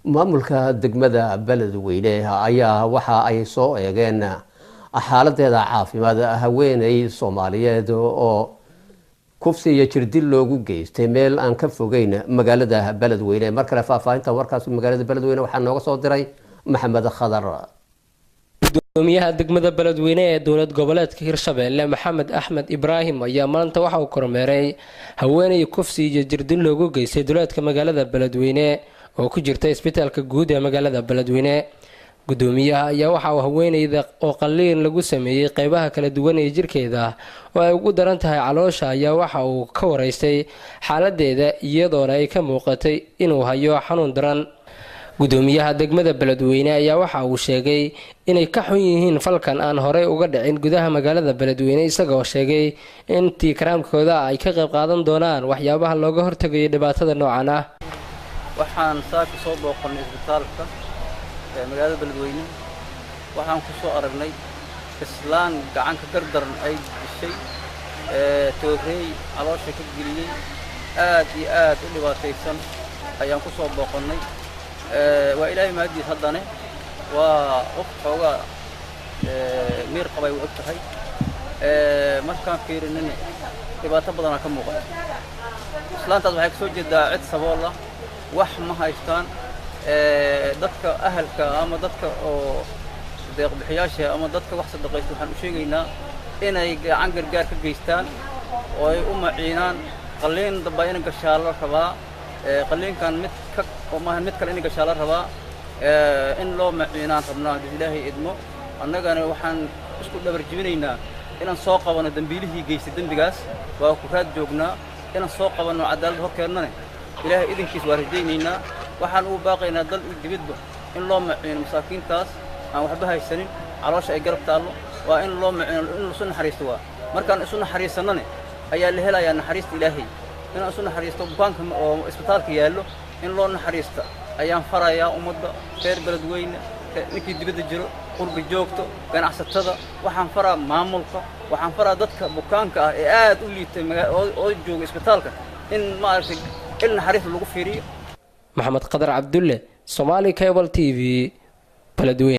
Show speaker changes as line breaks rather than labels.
maamulka degmada Beledweyne ayaa waxa ay soo eegeen xaaladeeda caafimaad haweeney Soomaaliyeed oo kufsi iyo jirdil loogu geystay meel aan ka fogeyn magaalada Beledweyne markale faafahinta warkaas magaalada Beledweyne waxa nooga soo diray Maxamed Khadar
gudoomiyaha degmada Beledweyne ee dowlad goboleedka Hirshabelle Maxamed Axmed Ibraahim ayaa maanta waxa uu kormeeray haweeney kufsi iyo jirdil loogu geystay duleedka magaalada Beledweyne oo ku jirta isbitaalka guud ee magaalada Beledweyne gudoomiyaha ayaa waxa uu haweeneyda oo qaliin lagu sameeyay qaybaha kala duwan ee jirkeeda oo ay ugu daran tahay caloosha ayaa waxa uu ka wareystay xaaladeeda iyadoona ay ka muuqatay inuu hayo xanuun daran gudoomiyaha degmada Beledweyne ayaa waxa uu sheegay inay ka xun yihiin falkan aan hore uga dhicin gudaha magaalada Beledweyne isagoo sheegay in tikraamkooda ay ka qayb qaadan doonaan waxyaabaha looga hortagayo dhibaatada noocan ah
waxaan saaka soo booqanay isbitaalka magaalada Beledweyne waxaan ku soo aragnay islaan gacan ka gardaran ay dishay toorey caloosha ka geliyay aad iyo aad u dhibaataysan ayaan ku soo booqanay waa ilaahay maadiis haddana waa qofka miir qabay u tahay markaan fiirinay dhibaato badan ka muuqata islaantaas waxay ka soo jeedaa cid sabool ah wax ma haystaan dadka ahalka ama dadka oo deeq bixiyaasha ama dadka wax sadaqaysta waxaan u sheegaynaa inay gacan gargaar ka geystaan oo ay u maciinaan qaliin daba in gashaalo rabaa qaliinkan mid kale in gashaalo rabaa in loo maciinaan rabnaa ilaahay idmo annagana waxaan isku dhabar jibinaynaa inaan soo qabano dambiilihii geystay dambigaas waa ku raad joognaa inaan soo qabano cadaalad hor keennane ilaahay idinkiis waa rajaynaynaa waxaan u baaqaynaa dal iyo dibadba in loo maciino masaakiintaas aan waxba haysanin caloosha ay garab taallo waa in loo maciino in isu naxariisto waa markaan isu naxariisanane ayaa la helayaa naxariista ilaahay inaan isu naxariisto bukaanka oo isbitaalka yaallo in loo naxariista ayaan farayaa ummadda reer Beledweyne ninkii dibadda jiro qurbi joogto ganacsatada waxaan faraa maamulka waxaan faraa dadka bukaanka ah ee aad u liitay oo jooga isbitaalka in ma aragtay il naxariis lagu fiiriyo
Maxamed Khadar Cabdulle Somali Cable TV Beledweyne